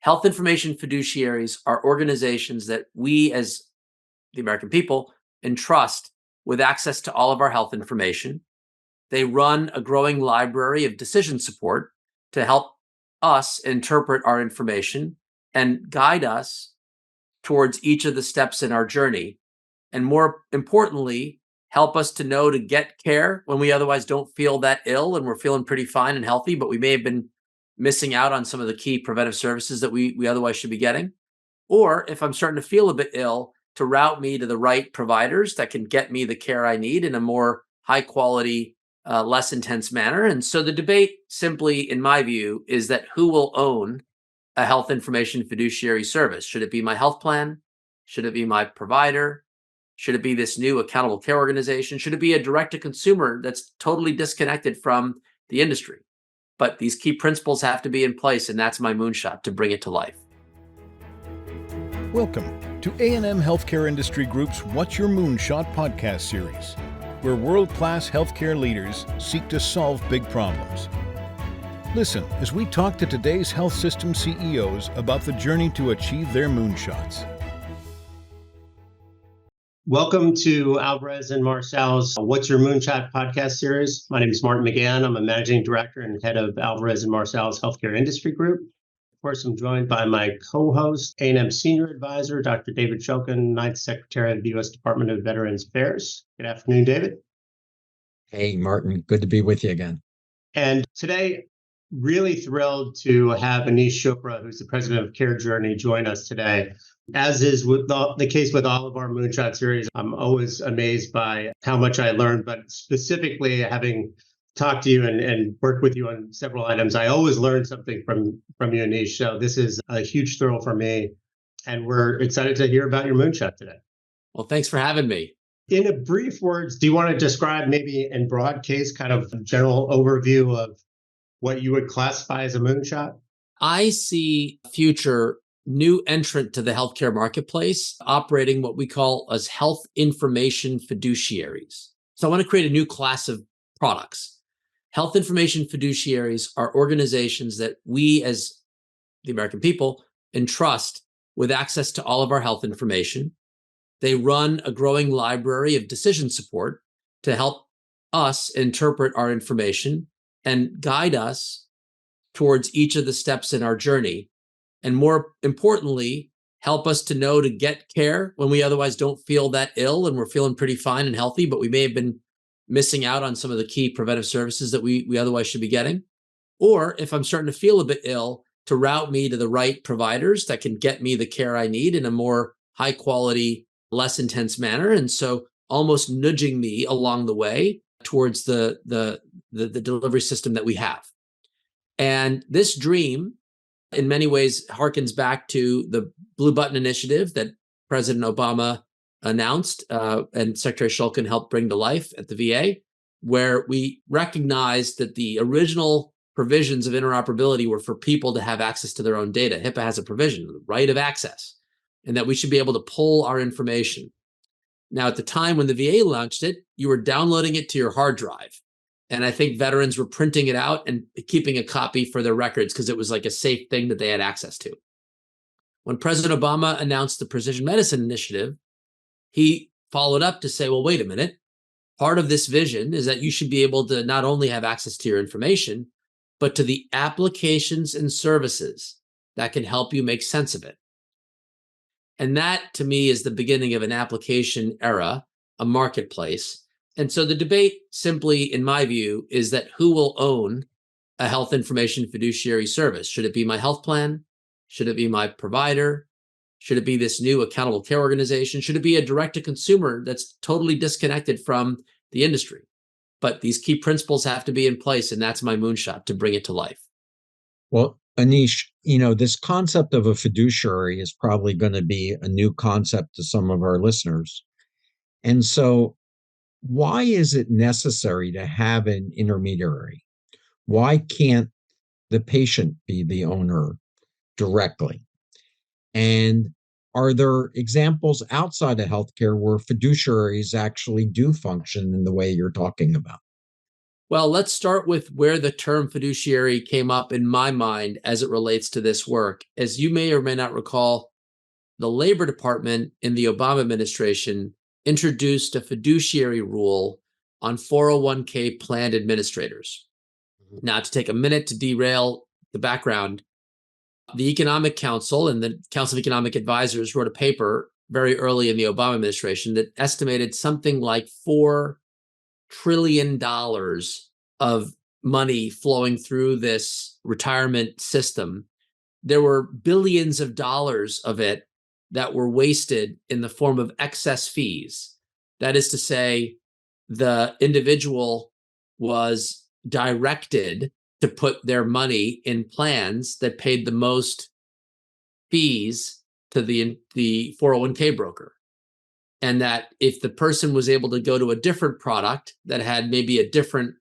Health information fiduciaries are organizations that we, as the American people, entrust with access to all of our health information. They run a growing library of decision support to help us interpret our information and guide us towards each of the steps in our journey. And more importantly, help us to know to get care when we otherwise don't feel that ill and we're feeling pretty fine and healthy, but we may have been missing out on some of the key preventive services that we otherwise should be getting. Or if I'm starting to feel a bit ill, to route me to the right providers that can get me the care I need in a more high quality, less intense manner. And so the debate simply, in my view, is that who will own a health information fiduciary service? Should it be my health plan? Should it be my provider? Should it be this new accountable care organization? Should it be a direct to consumer that's totally disconnected from the industry? But these key principles have to be in place, and that's my moonshot to bring it to life. Welcome to A&M Healthcare Industry Group's What's Your Moonshot podcast series, where world-class healthcare leaders seek to solve big problems. Listen as we talk to today's health system CEOs about the journey to achieve their moonshots. Welcome to Alvarez and Marsal's What's Your Moonshot podcast series. My name is Martin McGahan. I'm a managing director and head of Alvarez and Marsal's Healthcare Industry Group. Of course, I'm joined by my co-host, A&M Senior Advisor, Dr. David Shulkin, Ninth Secretary of the U.S. Department of Veterans Affairs. Good afternoon, David. Hey, Martin. Good to be with you again. And today, really thrilled to have Aneesh Chopra, who's the president of CareJourney, join us today. As is with the case with all of our Moonshot series, I'm always amazed by how much I learned, but specifically having talked to you and worked with you on several items, I always learn something from you, Aneesh. So this is a huge thrill for me, and we're excited to hear about your Moonshot today. Well, thanks for having me. In a brief words, do you want to describe maybe in broad case, kind of a general overview of what you would classify as a moonshot? I see future new entrant to the healthcare marketplace operating what we call as health information fiduciaries. So I want to create a new class of products. Health information fiduciaries are organizations that we, as the American people, entrust with access to all of our health information. They run a growing library of decision support to help us interpret our information and guide us towards each of the steps in our journey. And more importantly, help us to know to get care when we otherwise don't feel that ill and we're feeling pretty fine and healthy, but we may have been missing out on some of the key preventive services that we otherwise should be getting. Or if I'm starting to feel a bit ill, to route me to the right providers that can get me the care I need in a more high quality, less intense manner. And so almost nudging me along the way towards the delivery system that we have. And this dream, in many ways, harkens back to the Blue Button Initiative that President Obama announced and Secretary Shulkin helped bring to life at the VA, where we recognized that the original provisions of interoperability were for people to have access to their own data. HIPAA has a provision, the right of access, and that we should be able to pull our information. Now, at the time when the VA launched it, you were downloading it to your hard drive. And I think veterans were printing it out and keeping a copy for their records because it was like a safe thing that they had access to. When President Obama announced the Precision Medicine Initiative, he followed up to say, well, wait a minute. Part of this vision is that you should be able to not only have access to your information, but to the applications and services that can help you make sense of it. And that, to me, is the beginning of an application era, a marketplace. And so the debate simply, in my view, is that who will own a health information fiduciary service? Should it be my health plan? Should it be my provider? Should it be this new accountable care organization? Should it be a direct-to-consumer that's totally disconnected from the industry? But these key principles have to be in place, and that's my moonshot to bring it to life. Well, Aneesh, this concept of a fiduciary is probably going to be a new concept to some of our listeners. And so why is it necessary to have an intermediary? Why can't the patient be the owner directly? And are there examples outside of healthcare where fiduciaries actually do function in the way you're talking about? Well, let's start with where the term fiduciary came up in my mind as it relates to this work. As you may or may not recall, the Labor Department in the Obama administration introduced a fiduciary rule on 401k plan administrators. Now, to take a minute to derail the background, the Economic Council and the Council of Economic Advisors wrote a paper very early in the Obama administration that estimated something like $4 trillion of money flowing through this retirement system. There were billions of dollars of it that were wasted in the form of excess fees. That is to say, the individual was directed to put their money in plans that paid the most fees to the 401k broker. And that if the person was able to go to a different product that had maybe a different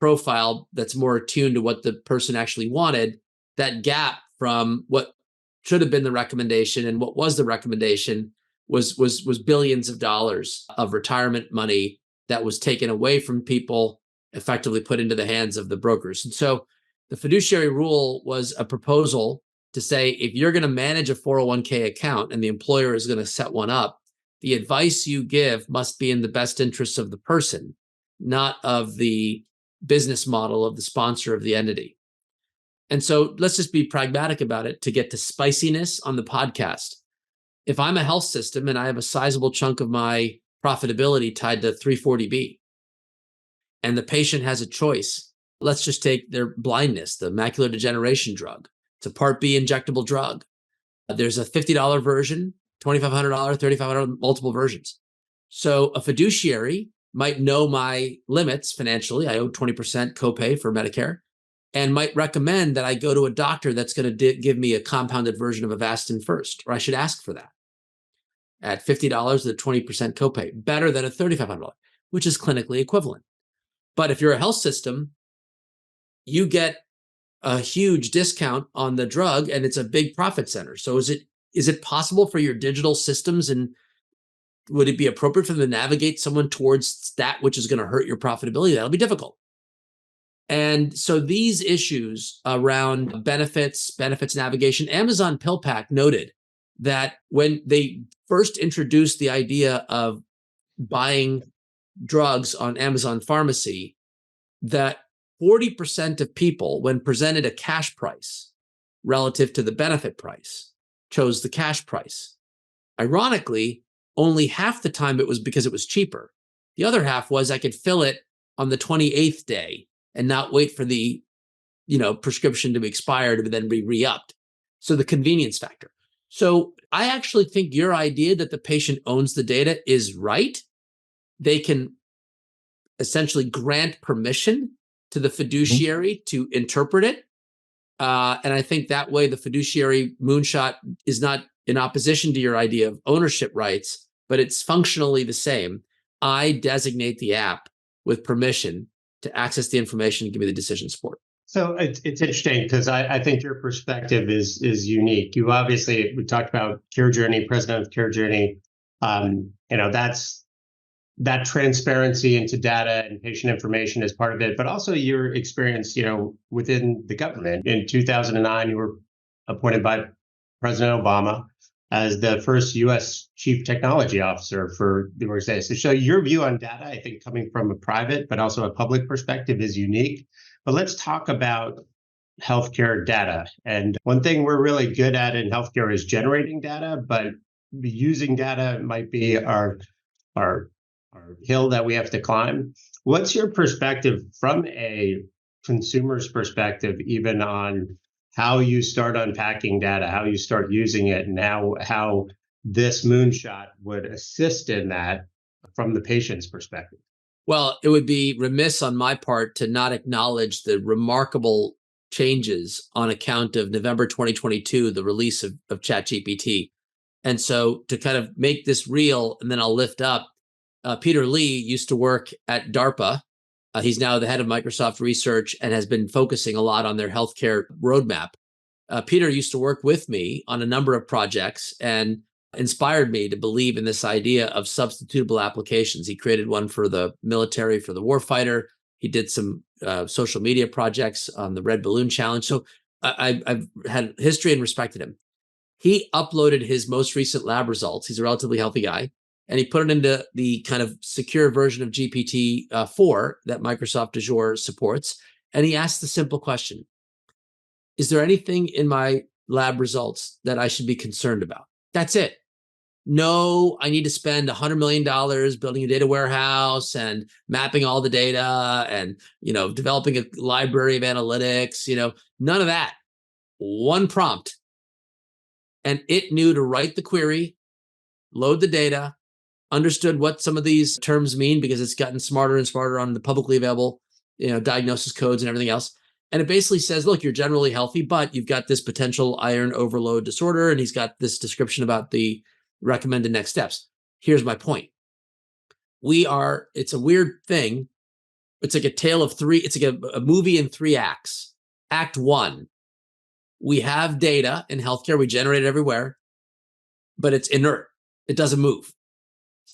profile that's more attuned to what the person actually wanted, that gap from what should have been the recommendation and what was the recommendation was billions of dollars of retirement money that was taken away from people, effectively put into the hands of the brokers. And so the fiduciary rule was a proposal to say, if you're going to manage a 401k account and the employer is going to set one up, the advice you give must be in the best interests of the person, not of the business model of the sponsor of the entity. And so let's just be pragmatic about it to get to spiciness on the podcast. If I'm a health system and I have a sizable chunk of my profitability tied to 340B, and the patient has a choice, let's just take their blindness, the macular degeneration drug. It's a Part B injectable drug. There's a $50 version, $2,500, $3,500, multiple versions. So a fiduciary might know my limits financially. I owe 20% copay for Medicare, and might recommend that I go to a doctor that's going to give me a compounded version of Avastin first, or I should ask for that at $50 with a 20% copay, better than a $3,500, which is clinically equivalent. But if you're a health system, you get a huge discount on the drug, and it's a big profit center. So is it possible for your digital systems, and would it be appropriate for them to navigate someone towards that which is going to hurt your profitability? That'll be difficult. And so these issues around benefits navigation, Amazon PillPack noted that when they first introduced the idea of buying drugs on Amazon Pharmacy, that 40% of people, when presented a cash price relative to the benefit price, chose the cash price. Ironically, only half the time it was because it was cheaper. The other half was I could fill it on the 28th day and not wait for the prescription to be expired and then be re-upped. So the convenience factor. So I actually think your idea that the patient owns the data is right. They can essentially grant permission to the fiduciary to interpret it. And I think that way the fiduciary moonshot is not in opposition to your idea of ownership rights, but it's functionally the same. I designate the app with permission to access the information and give me the decision support. So it's interesting because I think your perspective is unique. We talked about CareJourney, president of CareJourney. That transparency into data and patient information is part of it, but also your experience, within the government. In 2009, you were appointed by President Obama as the first U.S. Chief Technology Officer for the organization. So your view on data, I think, coming from a private but also a public perspective, is unique. But let's talk about healthcare data. And one thing we're really good at in healthcare is generating data, but using data might be our hill that we have to climb. What's your perspective from a consumer's perspective, even on how you start unpacking data, how you start using it, and how this moonshot would assist in that from the patient's perspective? Well, it would be remiss on my part to not acknowledge the remarkable changes on account of November 2022, the release of ChatGPT. And so to kind of make this real, and then I'll lift up, Peter Lee used to work at DARPA. He's now the head of Microsoft Research and has been focusing a lot on their healthcare roadmap. Peter used to work with me on a number of projects and inspired me to believe in this idea of substitutable applications. He created one for the military, for the warfighter. He did some social media projects on the Red Balloon Challenge. So I've had history and respected him. He uploaded his most recent lab results. He's a relatively healthy guy. And he put it into the kind of secure version of GPT-4 that Microsoft Azure supports. And he asked the simple question, is there anything in my lab results that I should be concerned about? That's it. No, I need to spend $100 million building a data warehouse and mapping all the data and, developing a library of analytics, none of that. One prompt. And it knew to write the query, load the data, understood what some of these terms mean because it's gotten smarter and smarter on the publicly available, diagnosis codes and everything else. And it basically says, look, you're generally healthy, but you've got this potential iron overload disorder. And he's got this description about the recommended next steps. Here's my point. It's a weird thing. It's like a tale of three. It's like a movie in 3 acts. Act 1, we have data in healthcare. We generate it everywhere, but it's inert. It doesn't move.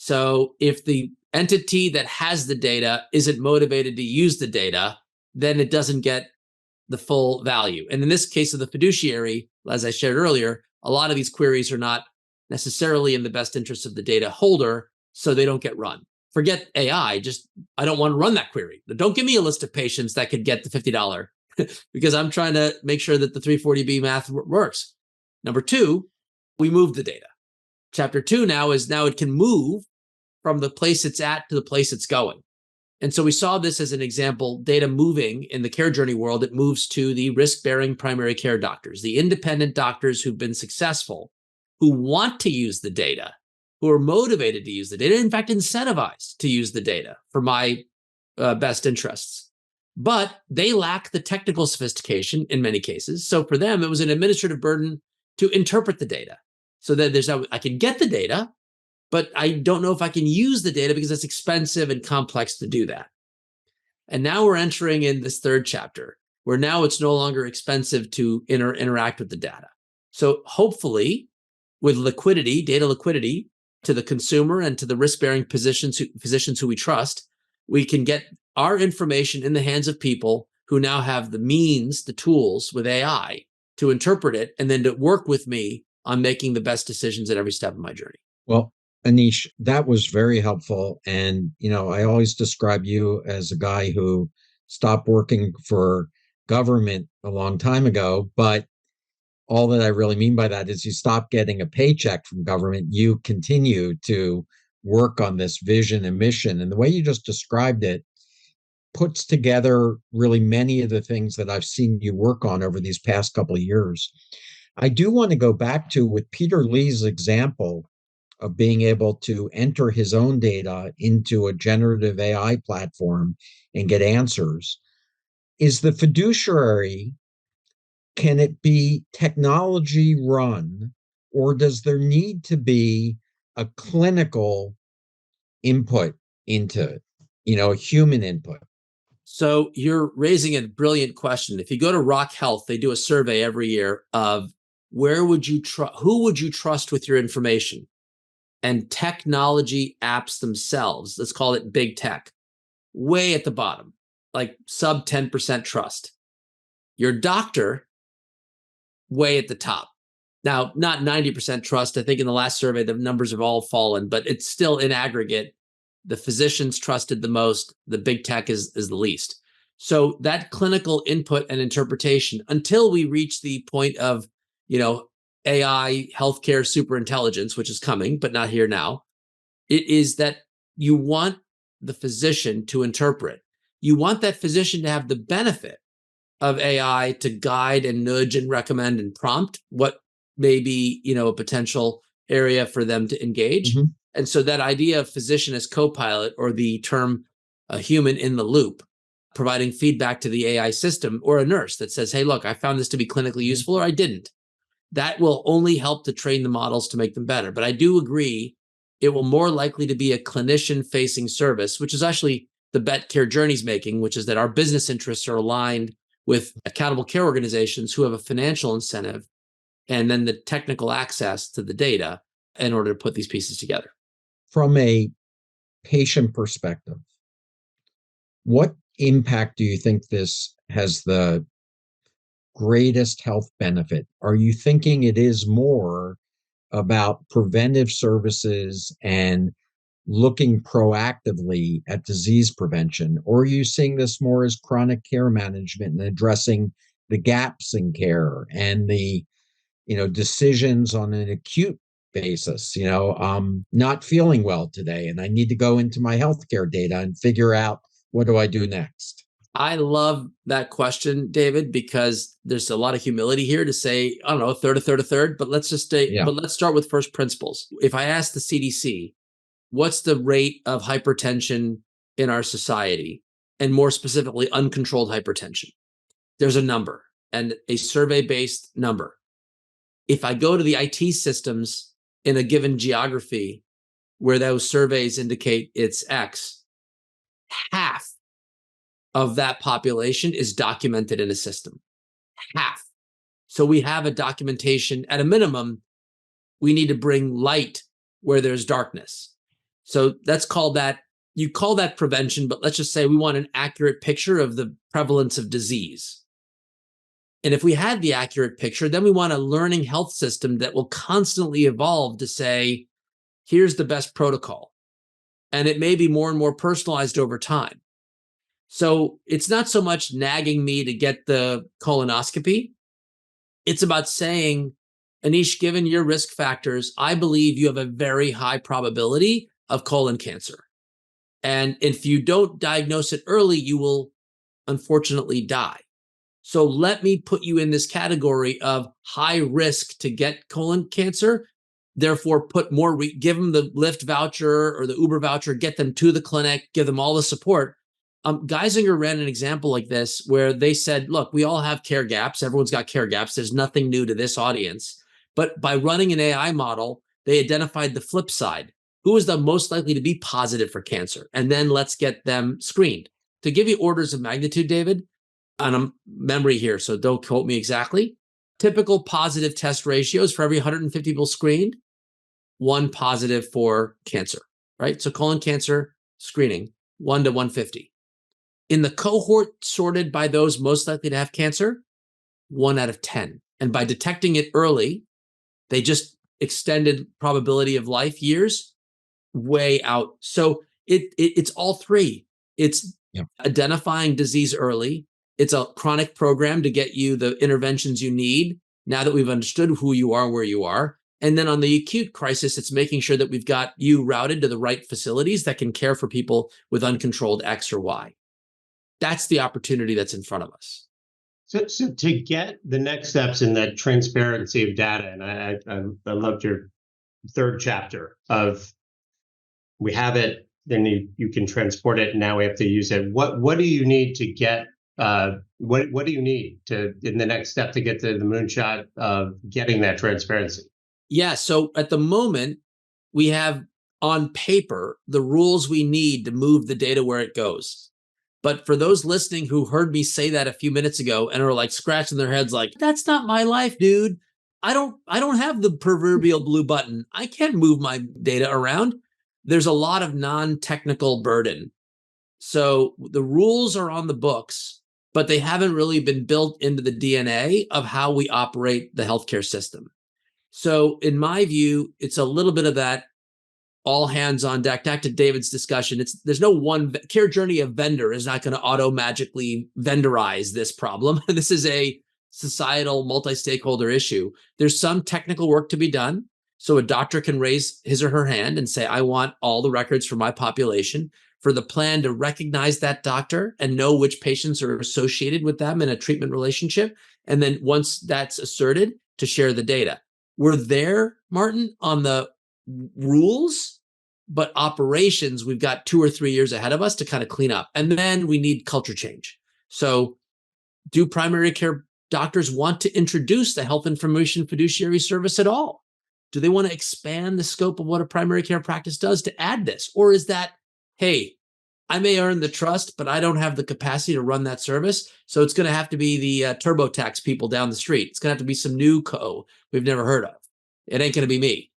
So if the entity that has the data isn't motivated to use the data, then it doesn't get the full value. And in this case of the fiduciary, as I shared earlier, a lot of these queries are not necessarily in the best interest of the data holder, so they don't get run. Forget AI, I don't want to run that query. Don't give me a list of patients that could get the $50 because I'm trying to make sure that the 340B math works. Number 2, we move the data. Chapter 2 now it can move from the place it's at to the place it's going. And so we saw this as an example, data moving in the CareJourney world. It moves to the risk-bearing primary care doctors, the independent doctors who've been successful, who want to use the data, who are motivated to use the data, in fact, incentivized to use the data for my best interests. But they lack the technical sophistication in many cases. So for them, it was an administrative burden to interpret the data. So that I can get the data, but I don't know if I can use the data because it's expensive and complex to do that. And now we're entering in this 3rd chapter, where now it's no longer expensive to interact with the data. So hopefully, with liquidity, data liquidity to the consumer and to the risk-bearing physicians who we trust, we can get our information in the hands of people who now have the means, the tools with AI to interpret it and then to work with me on making the best decisions at every step of my journey. Well, Aneesh, that was very helpful. And, I always describe you as a guy who stopped working for government a long time ago. But all that I really mean by that is you stop getting a paycheck from government. You continue to work on this vision and mission. And the way you just described it puts together really many of the things that I've seen you work on over these past couple of years. I do want to go back to with Peter Lee's example of being able to enter his own data into a generative AI platform and get answers. Is the fiduciary, can it be technology run, or does there need to be a clinical input into it, a human input? So you're raising a brilliant question. If you go to Rock Health, they do a survey every year of who would you trust with your information? And technology apps themselves, let's call it big tech, way at the bottom, like sub 10% trust. Your doctor, way at the top. Now, not 90% trust. I think in the last survey, the numbers have all fallen, but it's still in aggregate. The physicians trusted the most, the big tech is the least. So that clinical input and interpretation, until we reach the point of, AI healthcare superintelligence, which is coming, but not here now, it is that you want the physician to interpret. You want that physician to have the benefit of AI to guide and nudge and recommend and prompt what may be, a potential area for them to engage. Mm-hmm. And so that idea of physician as co-pilot, or the term a human in the loop, providing feedback to the AI system, or a nurse that says, hey, look, I found this to be clinically useful, or I didn't. That will only help to train the models to make them better. But I do agree it will more likely to be a clinician-facing service, which is actually the bet CareJourney's making, which is that our business interests are aligned with accountable care organizations who have a financial incentive and then the technical access to the data in order to put these pieces together. From a patient perspective, what impact do you think this has the greatest health benefit? Are you thinking it is more about preventive services and looking proactively at disease prevention? Or are you seeing this more as chronic care management and addressing the gaps in care and the, decisions on an acute basis? I'm not feeling well today and I need to go into my healthcare data and figure out what do I do next? I love that question, David, because there's a lot of humility here to say, I don't know, a third, but Yeah. but let's start with first principles. If I ask the CDC, what's the rate of hypertension in our society, and more specifically, uncontrolled hypertension? There's a number and a survey-based number. If I go to the IT systems in a given geography where those surveys indicate it's X, half of that population is documented in a system. Half. So we have a documentation. At a minimum, we need to bring light where there's darkness. So you call that prevention, but let's just say we want an accurate picture of the prevalence of disease. And if we had the accurate picture, then we want a learning health system that will constantly evolve to say, here's the best protocol. And it may be more and more personalized over time. So it's not so much nagging me to get the colonoscopy. It's about saying, Aneesh, given your risk factors, I believe you have a very high probability of colon cancer. And if you don't diagnose it early, you will unfortunately die. So let me put you in this category of high risk to get colon cancer. Therefore, give them the Lyft voucher or the Uber voucher, get them to the clinic, give them all the support. Geisinger ran an example like this where they said, look, we all have care gaps. Everyone's got care gaps. There's nothing new to this audience. But by running an AI model, they identified the flip side. Who is the most likely to be positive for cancer? And then let's get them screened. To give you orders of magnitude, David, on a memory here, so don't quote me exactly, typical positive test ratios for every 150 people screened, 1 positive for cancer, right? So colon cancer screening, 1 to 150. In the cohort sorted by those most likely to have cancer, 1 out of 10. And by detecting it early, they just extended probability of life years way out. So it's all three. It's identifying disease early. It's a chronic program to get you the interventions you need now that we've understood who you are, where you are. And then on the acute crisis, it's making sure that we've got you routed to the right facilities that can care for people with uncontrolled X or Y. That's the opportunity that's in front of us. So to get the next steps in that transparency of data, and I loved your third chapter of we have it, then you can transport it, and now we have to use it. What do you need to get? What do you need to in the next step to get to the moonshot of getting that transparency? Yeah. So at the moment, we have on paper the rules we need to move the data where it goes. But for those listening who heard me say that a few minutes ago and are like scratching their heads like, that's not my life, dude. I don't have the proverbial blue button. I can't move my data around. There's a lot of non-technical burden. So the rules are on the books, but they haven't really been built into the DNA of how we operate the healthcare system. So in my view, it's a little bit of that all hands on deck. Back to David's discussion, there's no one CareJourney, a vendor is not going to auto magically vendorize this problem. This is a societal multi-stakeholder issue. There's some technical work to be done. So a doctor can raise his or her hand and say, I want all the records for my population, for the plan to recognize that doctor and know which patients are associated with them in a treatment relationship. And then once that's asserted, to share the data. We're there, Martin, on the rules, but operations, we've got 2 or 3 years ahead of us to kind of clean up. And then we need culture change. So do primary care doctors want to introduce the health information fiduciary service at all? Do they want to expand the scope of what a primary care practice does to add this? Or is that, hey, I may earn the trust, but I don't have the capacity to run that service. So it's going to have to be the TurboTax people down the street. It's going to have to be some new co we've never heard of. It ain't going to be me.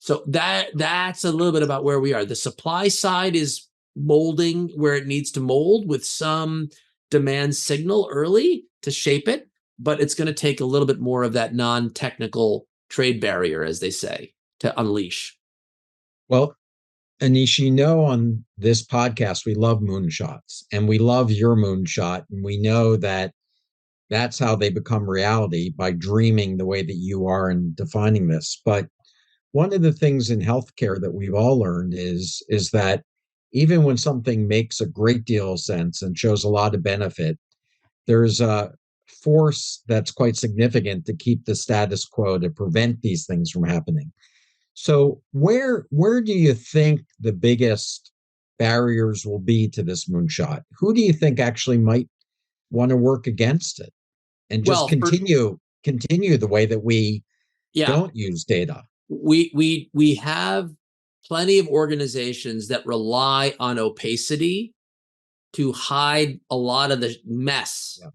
So that's a little bit about where we are. The supply side is molding where it needs to mold with some demand signal early to shape it, but it's going to take a little bit more of that non-technical trade barrier, as they say, to unleash. Well, Aneesh, on this podcast, we love moonshots and we love your moonshot. And we know that that's how they become reality, by dreaming the way that you are and defining this. But one of the things in healthcare that we've all learned is that even when something makes a great deal of sense and shows a lot of benefit, there's a force that's quite significant to keep the status quo, to prevent these things from happening. So where do you think the biggest barriers will be to this moonshot? Who do you think actually might want to work against it and just Well, continue the way that we don't use data? We have plenty of organizations that rely on opacity to hide a lot of the mess. Yeah.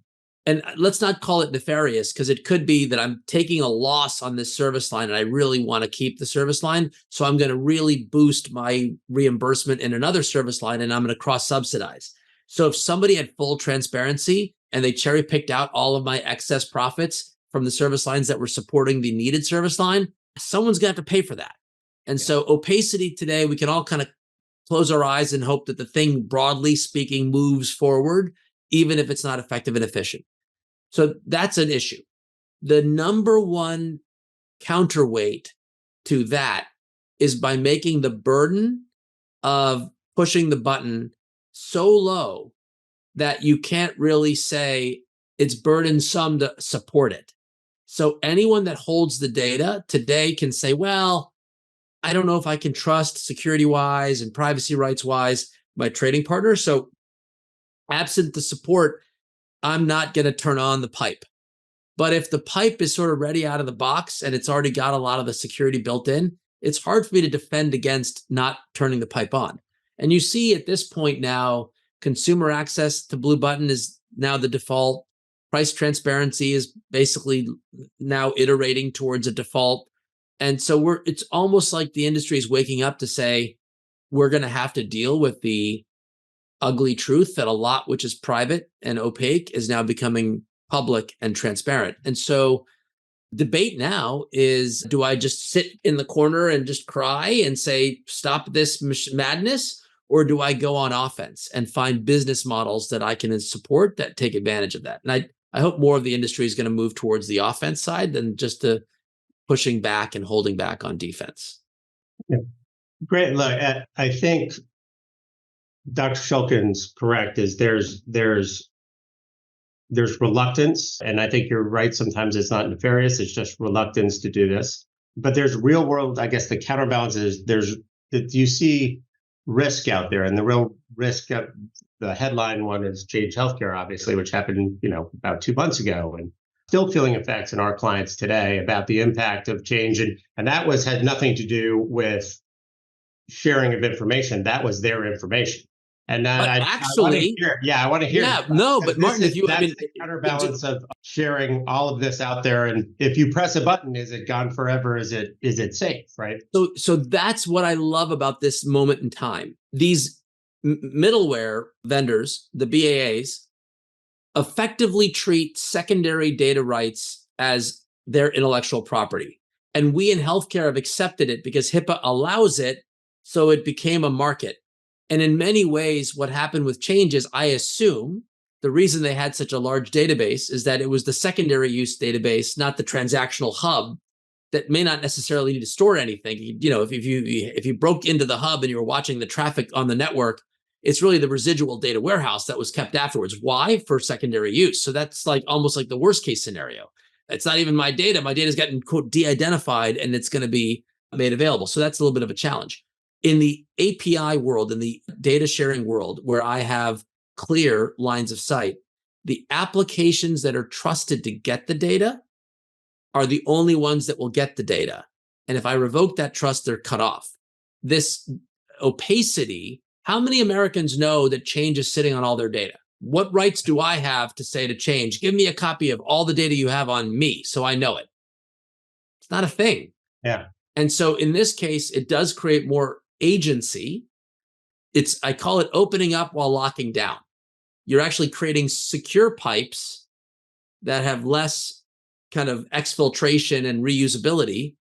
And let's not call it nefarious, because it could be that I'm taking a loss on this service line and I really want to keep the service line. So I'm going to really boost my reimbursement in another service line and I'm going to cross subsidize. So if somebody had full transparency and they cherry picked out all of my excess profits from the service lines that were supporting the needed service line, someone's going to have to pay for that. And so opacity today, we can all kind of close our eyes and hope that the thing, broadly speaking, moves forward, even if it's not effective and efficient. So that's an issue. The number one counterweight to that is by making the burden of pushing the button so low that you can't really say it's burdensome to support it. So anyone that holds the data today can say, well, I don't know if I can trust security-wise and privacy rights-wise my trading partner. So absent the support, I'm not going to turn on the pipe. But if the pipe is sort of ready out of the box and it's already got a lot of the security built in, it's hard for me to defend against not turning the pipe on. And you see at this point now, consumer access to Blue Button is now the default. Price transparency is basically now iterating towards a default. And so it's almost like the industry is waking up to say, we're going to have to deal with the ugly truth that a lot which is private and opaque is now becoming public and transparent. And so debate now is, do I just sit in the corner and just cry and say, stop this madness? Or do I go on offense and find business models that I can support that take advantage of that? And I hope more of the industry is going to move towards the offense side than just the pushing back and holding back on defense. Yeah. Great. Look, I think Dr. Shulkin's correct. Is there's reluctance, and I think you're right. Sometimes it's not nefarious; it's just reluctance to do this. But there's real world. I guess the counterbalance is you see risk out there, and the real risk. The headline one is Change Healthcare, obviously, which happened about 2 months ago, and still feeling effects in our clients today about the impact of change, and that had nothing to do with sharing of information. That was their information. And then I want to hear. Yeah, no, but Martin, the counterbalance of sharing all of this out there, and if you press a button, is it gone forever? Is it safe? Right. So that's what I love about this moment in time. These middleware vendors, the BAAs, effectively treat secondary data rights as their intellectual property, and we in healthcare have accepted it because HIPAA allows it. So it became a market. And in many ways, what happened with Change is, I assume the reason they had such a large database is that it was the secondary use database, not the transactional hub that may not necessarily need to store anything. If you broke into the hub and you were watching the traffic on the network, it's really the residual data warehouse that was kept afterwards. Why? For secondary use. So that's almost like the worst case scenario. It's not even my data. My data's gotten, quote, de-identified and it's going to be made available. So that's a little bit of a challenge. In the API world, in the data sharing world, where I have clear lines of sight, the applications that are trusted to get the data are the only ones that will get the data. And if I revoke that trust, they're cut off. This opacity, how many Americans know that Change is sitting on all their data? What rights do I have to say to Change, give me a copy of all the data you have on me so I know it? It's not a thing. Yeah. And so in this case, it does create more agency. I call it opening up while locking down. You're actually creating secure pipes that have less kind of exfiltration and reusability.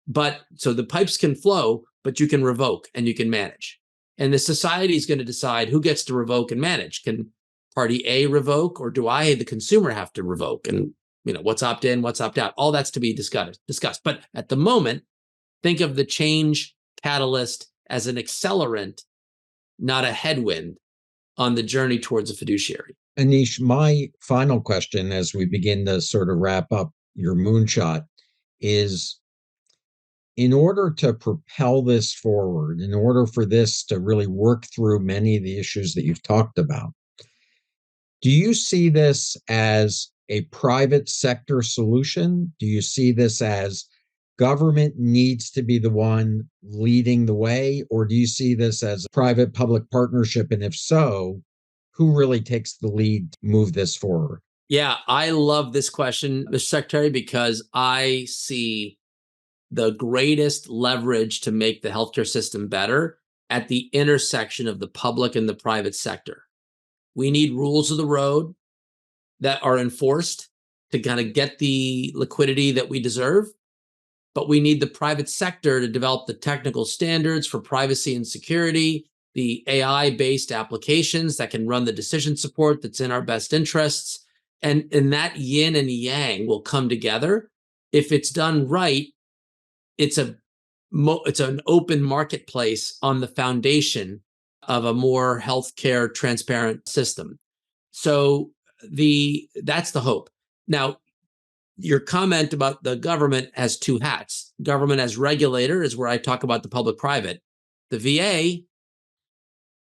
But so the pipes can flow, but you can revoke and you can manage. And the society is going to decide who gets to revoke and manage. Can party A revoke, or do I, the consumer, have to revoke? And what's opt in, what's opt out? All that's to be discussed. But at the moment, think of the change catalyst as an accelerant, not a headwind on the journey towards a fiduciary. Aneesh, my final question as we begin to sort of wrap up your moonshot is, in order to propel this forward, in order for this to really work through many of the issues that you've talked about, do you see this as a private sector solution? Do you see this as government needs to be the one leading the way? Or do you see this as a private-public partnership? And if so, who really takes the lead to move this forward? Yeah, I love this question, Mr. Secretary, because I see the greatest leverage to make the healthcare system better at the intersection of the public and the private sector. We need rules of the road that are enforced to kind of get the liquidity that we deserve, but we need the private sector to develop the technical standards for privacy and security, the AI-based applications that can run the decision support that's in our best interests. And that yin and yang will come together. If it's done right, it's an open marketplace on the foundation of a more healthcare transparent system. So that's the hope. Now, your comment about the government has two hats. Government as regulator is where I talk about the public-private. The VA,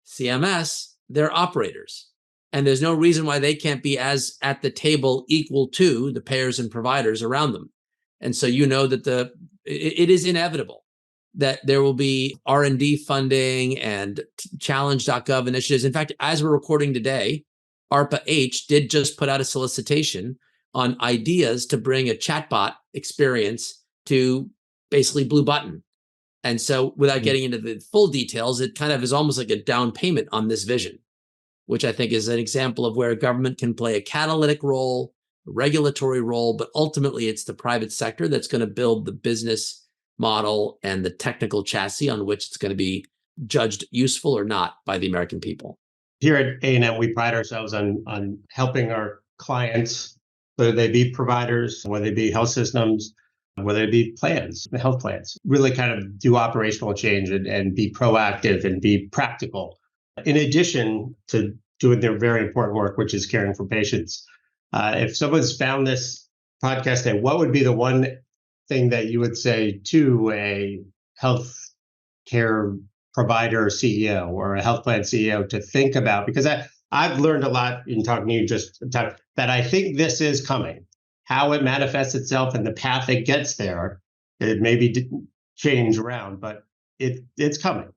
CMS, they're operators. And there's no reason why they can't be as at the table equal to the payers and providers around them. And so that it is inevitable that there will be R&D funding and challenge.gov initiatives. In fact, as we're recording today, ARPA-H did just put out a solicitation on ideas to bring a chatbot experience to basically Blue Button. And so without getting into the full details, it kind of is almost like a down payment on this vision, which I think is an example of where government can play a catalytic role, a regulatory role, but ultimately it's the private sector that's going to build the business model and the technical chassis on which it's going to be judged useful or not by the American people. Here at A&M, we pride ourselves on helping our clients, whether they be providers, whether they be health systems, whether it be plans, the health plans, really kind of do operational change and be proactive and be practical. In addition to doing their very important work, which is caring for patients. If someone's found this podcast today, what would be the one thing that you would say to a health care provider CEO or a health plan CEO to think about? Because I've learned a lot in talking to you just that I think this is coming. How it manifests itself and the path it gets there, it maybe change around, but it's coming.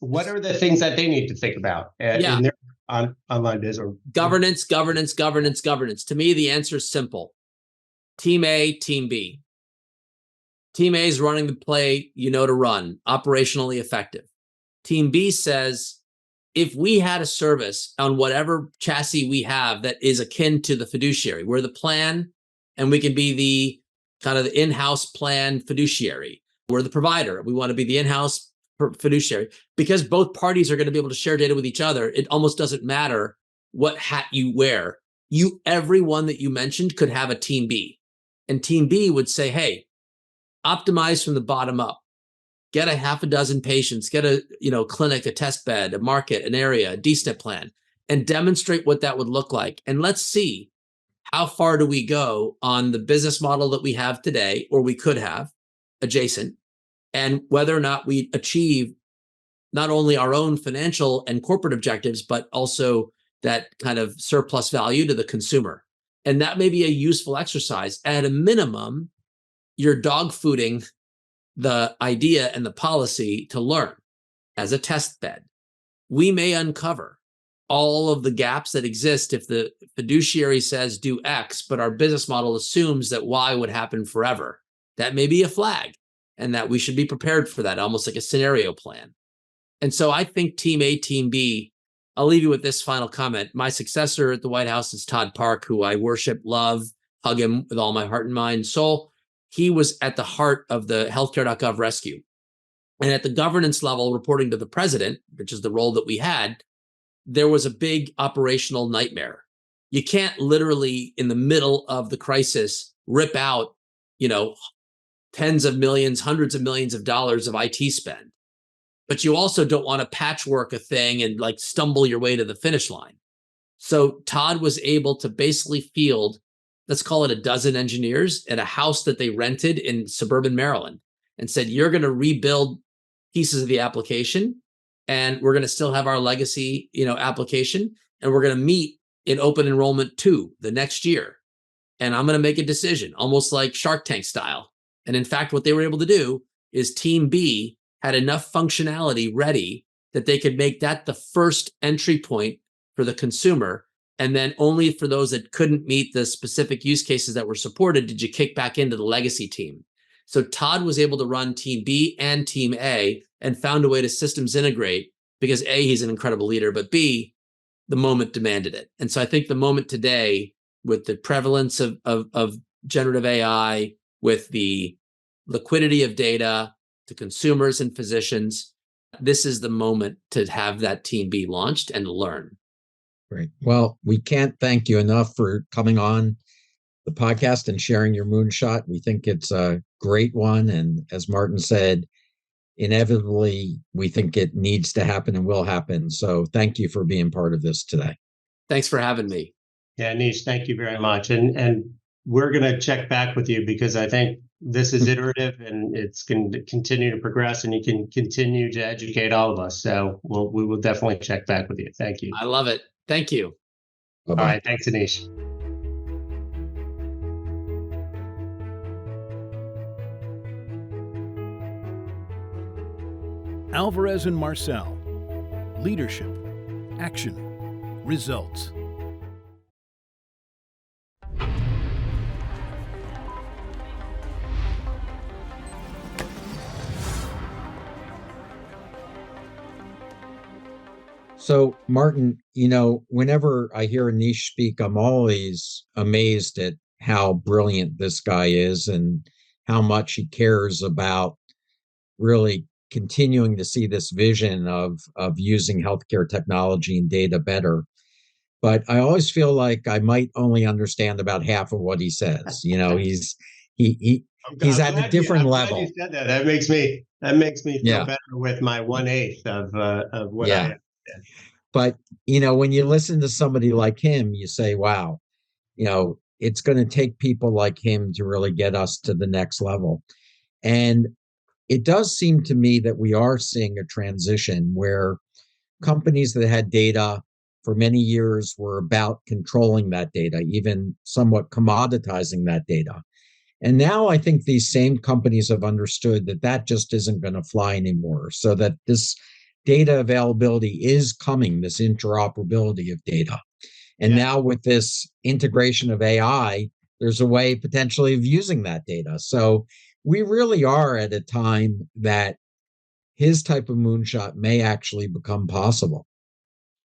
What are the things that they need to think about in their online business? Governance. To me, the answer is simple. Team A, Team B. Team A is running the play to run, operationally effective. Team B says, if we had a service on whatever chassis we have that is akin to the fiduciary, we're the plan, and we can be the kind of the in-house plan fiduciary. We're the provider. We want to be the in-house fiduciary. Because both parties are going to be able to share data with each other, it almost doesn't matter what hat you wear. Everyone that you mentioned could have a Team B. And Team B would say, hey, optimize from the bottom up. Get a half a dozen patients, get a clinic, a test bed, a market, an area, a D-SNP plan, and demonstrate what that would look like. And let's see, how far do we go on the business model that we have today, or we could have adjacent, and whether or not we achieve not only our own financial and corporate objectives, but also that kind of surplus value to the consumer. And that may be a useful exercise. At a minimum, you're dog fooding the idea and the policy to learn as a test bed. We may uncover all of the gaps that exist if the fiduciary says do X, but our business model assumes that Y would happen forever. That may be a flag, and that we should be prepared for that, almost like a scenario plan. And so I think Team A, Team B, I'll leave you with this final comment. My successor at the White House is Todd Park, who I worship, love, hug him with all my heart and mind and soul. He was at the heart of the healthcare.gov rescue. And at the governance level, reporting to the president, which is the role that we had, there was a big operational nightmare. You can't literally, in the middle of the crisis, rip out, tens of millions, hundreds of millions of dollars of IT spend. But you also don't want to patchwork a thing and like stumble your way to the finish line. So Todd was able to basically field, let's call it a dozen engineers at a house that they rented in suburban Maryland and said, you're going to rebuild pieces of the application and we're going to still have our legacy, application. And we're going to meet in open enrollment 2 the next year. And I'm going to make a decision, almost like Shark Tank style. And in fact, what they were able to do is Team B had enough functionality ready that they could make that the first entry point for the consumer. And then only for those that couldn't meet the specific use cases that were supported did you kick back into the legacy team. So Todd was able to run Team B and Team A and found a way to systems integrate because A, he's an incredible leader, but B, the moment demanded it. And so I think the moment today, with the prevalence of generative AI, with the liquidity of data to consumers and physicians, this is the moment to have that Team B launched and learn. Great. Well, we can't thank you enough for coming on the podcast and sharing your moonshot. We think it's a great one. And as Martin said, inevitably, we think it needs to happen and will happen. So thank you for being part of this today. Thanks for having me. Yeah, Aneesh, thank you very much. And we're going to check back with you because I think this is iterative and it's going to continue to progress and you can continue to educate all of us. So we will definitely check back with you. Thank you. I love it. Thank you. Bye-bye. All right. Thanks, Aneesh. Alvarez and Marcel. Leadership, action, results. So, Martin, whenever I hear Aneesh speak, I'm always amazed at how brilliant this guy is and how much he cares about really continuing to see this vision of using healthcare technology and data better. But I always feel like I might only understand about half of what he says. He's at a different level. I'm glad you said that. That makes me feel better with my 1/8 of what I am. But when you listen to somebody like him, you say, wow, it's going to take people like him to really get us to the next level. And it does seem to me that we are seeing a transition where companies that had data for many years were about controlling that data, even somewhat commoditizing that data. And now I think these same companies have understood that just isn't going to fly anymore. So that this data availability is coming, this interoperability of data. And now with this integration of AI, there's a way potentially of using that data. So we really are at a time that his type of moonshot may actually become possible.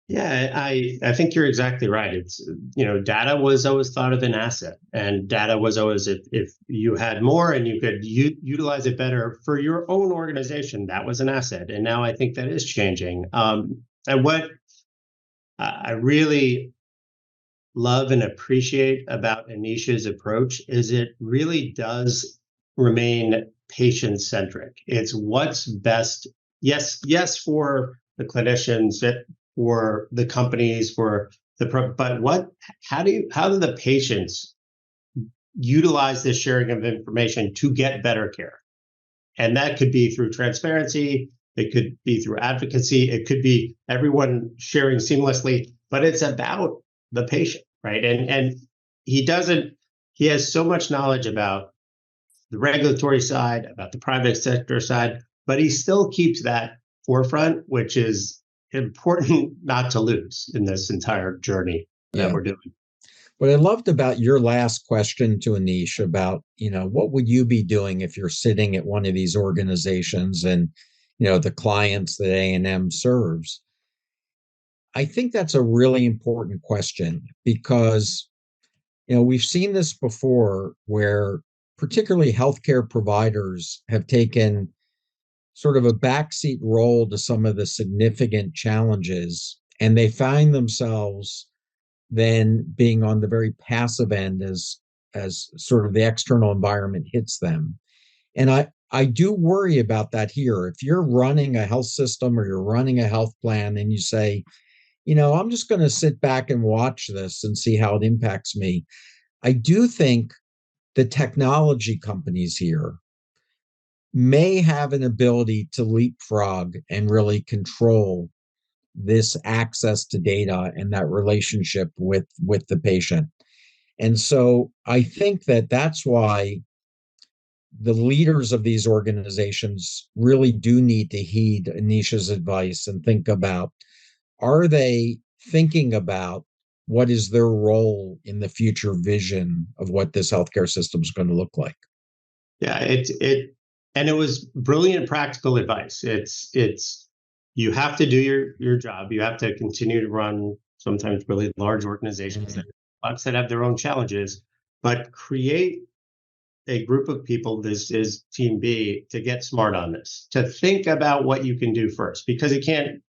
Yeah, I think you're exactly right. It's, data was always thought of an asset, and data was always if you had more and you could utilize it better for your own organization, that was an asset. And now I think that is changing. And what I really love and appreciate about Aneesh's approach is it really does remain patient-centric. It's what's best, yes, for the clinicians, for the companies, but how do the patients utilize this sharing of information to get better care? And that could be through transparency, it could be through advocacy, it could be everyone sharing seamlessly, but it's about the patient, right? And he has so much knowledge about the regulatory side, about the private sector side, but he still keeps that forefront, which is important not to lose in this entire journey that we're doing. What I loved about your last question to Aneesh about, what would you be doing if you're sitting at one of these organizations and the clients that A&M serves? I think that's a really important question because, we've seen this before where particularly healthcare providers have taken sort of a backseat role to some of the significant challenges, and they find themselves then being on the very passive end as sort of the external environment hits them. And I do worry about that here. If you're running a health system or you're running a health plan and you say, I'm just going to sit back and watch this and see how it impacts me, I do think the technology companies here may have an ability to leapfrog and really control this access to data and that relationship with the patient. And so I think that that's why the leaders of these organizations really do need to heed Aneesh's advice and think about, are they thinking about what is their role in the future vision of what this healthcare system is going to look like? Yeah, and it was brilliant practical advice. It's you have to do your job. You have to continue to run sometimes really large organizations that have their own challenges, but create a group of people, this is team B, to get smart on this, to think about what you can do first, because it can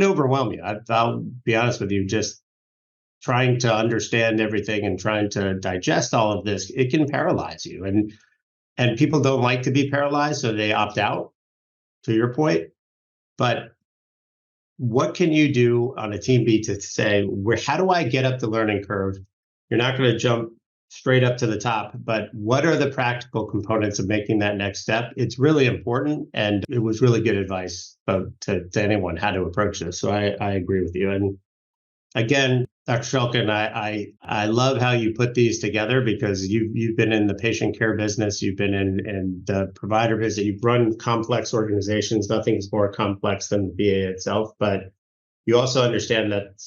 overwhelm you. I'll be honest with you, just trying to understand everything and trying to digest all of this, it can paralyze you. And people don't like to be paralyzed, so they opt out, to your point. But what can you do on a team B to say, how do I get up the learning curve? You're not going to jump straight up to the top, but what are the practical components of making that next step? It's really important. And it was really good advice to anyone how to approach this. So I agree with you. And again, Dr. Shulkin, I love how you put these together, because you've been in the patient care business, you've been in the provider business, you've run complex organizations. Nothing's more complex than the VA itself, but you also understand that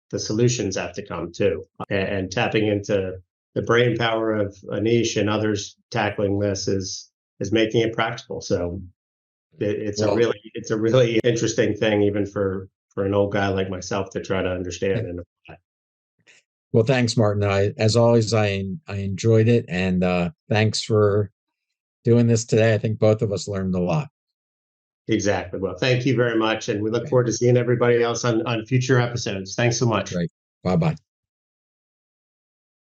the solutions have to come too, and tapping into the brain power of Aneesh and others tackling this is making it practical. So it's a really interesting thing, even for an old guy like myself, to try to understand and apply. Well, thanks, Martin. As always, I enjoyed it, and thanks for doing this today. I think both of us learned a lot. Exactly. Well, thank you very much, and we look forward to seeing everybody else on future episodes. Thanks so much. Great. Bye-bye.